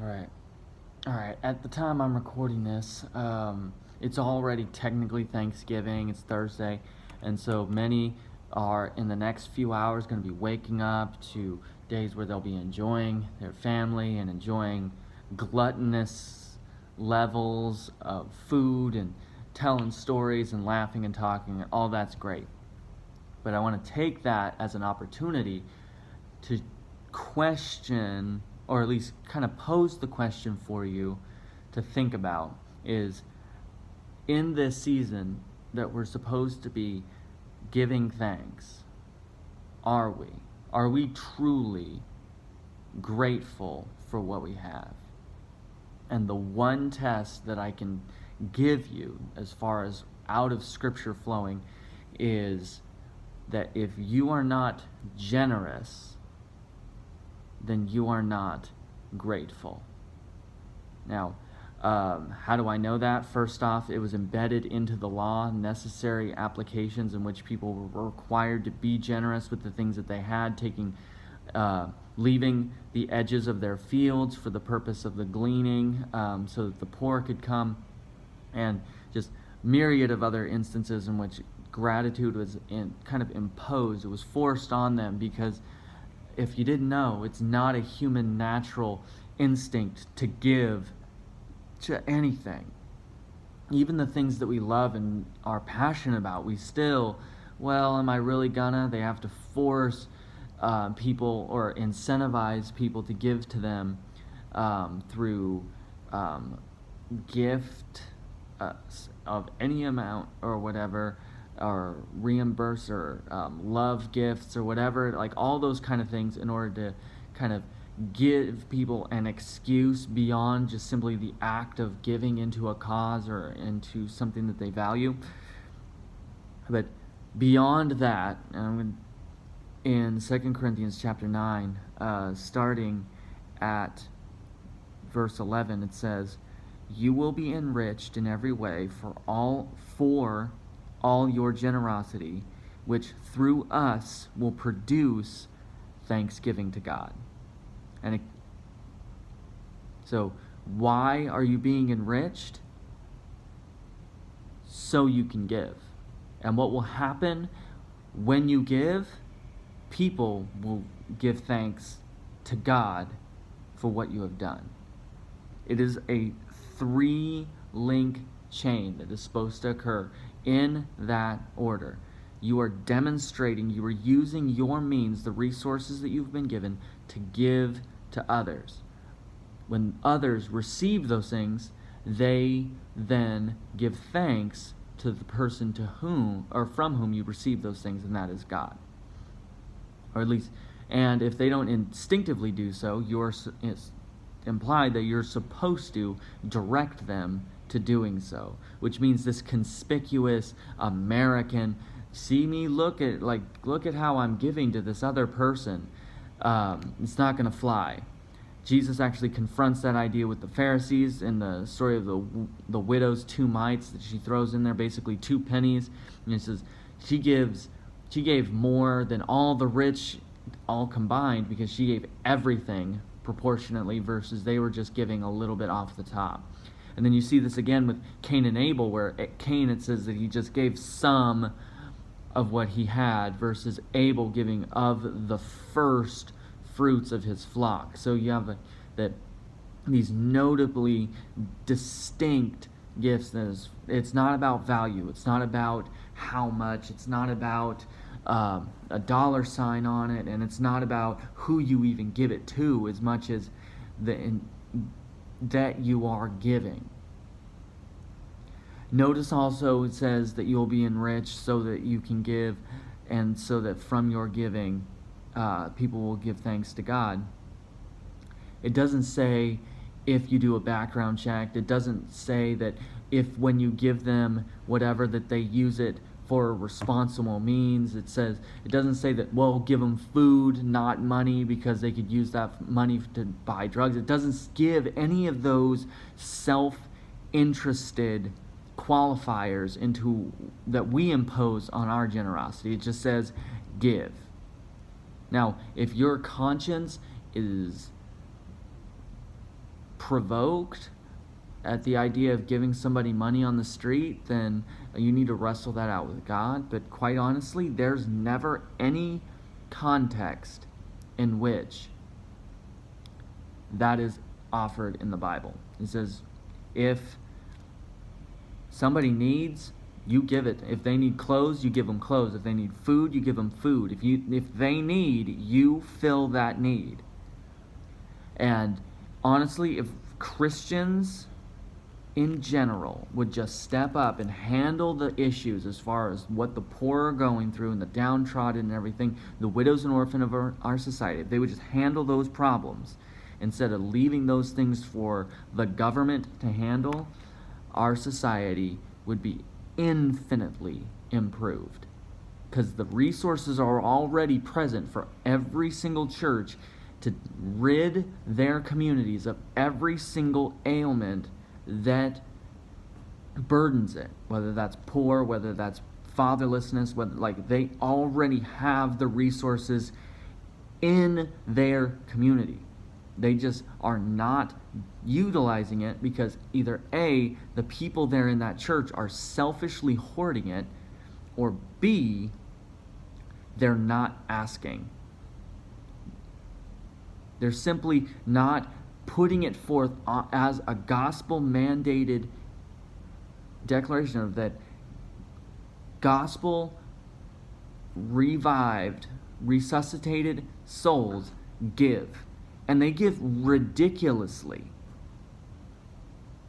right. All right. At the time I'm recording this, it's already technically Thanksgiving. It's Thursday, and so many are in the next few hours going to be waking up to days where they'll be enjoying their family and enjoying gluttonous levels of food and telling stories and laughing and talking. And all that's great, but I want to take that as an opportunity to question, or at least kind of pose the question for you to think about, is in this season that we're supposed to be giving thanks, are we? Are we truly grateful for what we have? And the one test that I can give you as far as out of Scripture flowing is that if you are not generous, then you are not grateful. Now, how do I know that? First off, it was embedded into the law, necessary applications in which people were required to be generous with the things that they had, leaving the edges of their fields for the purpose of the gleaning, so that the poor could come, and just myriad of other instances in which gratitude was kind of imposed. It was forced on them because, if you didn't know, it's not a human natural instinct to give to anything. Even the things that we love and are passionate about, we still, well, am I really gonna? They have to force people or incentivize people to give to them through gift of any amount or whatever, or reimburse, or love gifts or whatever, like all those kind of things, in order to kind of give people an excuse beyond just simply the act of giving into a cause or into something that they value. But beyond that, in 2 Corinthians chapter 9, starting at verse 11, it says, "You will be enriched in every way for all your generosity, which through us will produce thanksgiving to God." So why are you being enriched? So you can give. And what will happen when you give? People will give thanks to God for what you have done. It is a 3-link chain that is supposed to occur in that order. You are demonstrating, you are using your means, the resources that you've been given, to give to others. When others receive those things, they then give thanks to the person to whom, or from whom you receive those things, and that is God. Or at least, and if they don't instinctively do so, it's implied that you're supposed to direct them to doing so, which means this conspicuous American, see me, look at how I'm giving to this other person, it's not going to fly. Jesus actually confronts that idea with the Pharisees in the story of the widow's 2 mites that she throws in there, basically 2 pennies, and he says she gave more than all the rich all combined, because she gave everything proportionately, versus they were just giving a little bit off the top. And then you see this again with Cain and Abel, where at Cain it says that he just gave some of what he had, versus Abel giving of the first fruits of his flock. So you have these notably distinct gifts. It's not about value. It's not about how much. It's not about a dollar sign on it, and it's not about who you even give it to, as much as that you are giving. Notice also it says that you'll be enriched so that you can give, and so that from your giving people will give thanks to God. It doesn't say if you do a background check. It doesn't say that if when you give them whatever, that they use it for responsible means. It doesn't say that, well, give them food, not money, because they could use that money to buy drugs. It doesn't give any of those self-interested qualifiers into that we impose on our generosity. It just says give. Now, if your conscience is provoked at the idea of giving somebody money on the street, then you need to wrestle that out with God. But quite honestly, there's never any context in which that is offered in the Bible. It says, if somebody needs, you give it. If they need clothes, you give them clothes. If they need food, you give them food. If they need, you fill that need. And honestly, if Christians in general would just step up and handle the issues as far as what the poor are going through and the downtrodden and everything, the widows and orphans of our society, if they would just handle those problems instead of leaving those things for the government to handle, our society would be infinitely improved, because the resources are already present for every single church to rid their communities of every single ailment that burdens it, whether that's poor, whether that's fatherlessness, whether, like, they already have the resources in their community. They just are not utilizing it because either A, the people there in that church are selfishly hoarding it, or B, they're not asking. They're simply not putting it forth as a gospel-mandated declaration of that gospel-revived, resuscitated souls give. And they give ridiculously.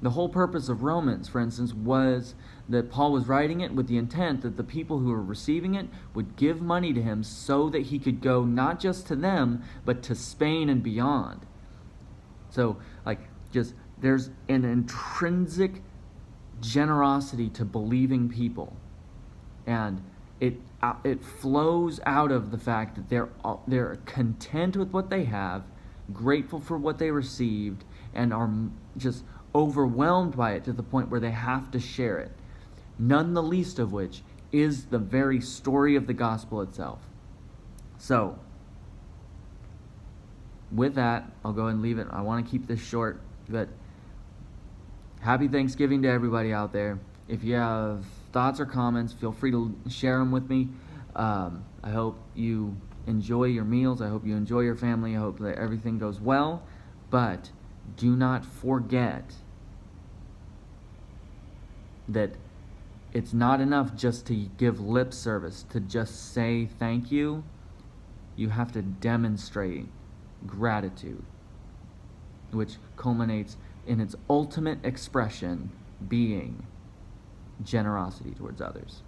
The whole purpose of Romans, for instance, was that Paul was writing it with the intent that the people who were receiving it would give money to him so that he could go not just to them, but to Spain and beyond. So, there's an intrinsic generosity to believing people. And it flows out of the fact that they're content with what they have, grateful for what they received, and are just overwhelmed by it to the point where they have to share it. None the least of which is the very story of the gospel itself. So, with that, I'll go and leave it. I want to keep this short, but happy Thanksgiving to everybody out there. If you have thoughts or comments, feel free to share them with me. I hope you enjoy your meals. I hope you enjoy your family. I hope that everything goes well. But do not forget that it's not enough just to give lip service, to just say thank you. You have to demonstrate gratitude, which culminates in its ultimate expression being generosity towards others.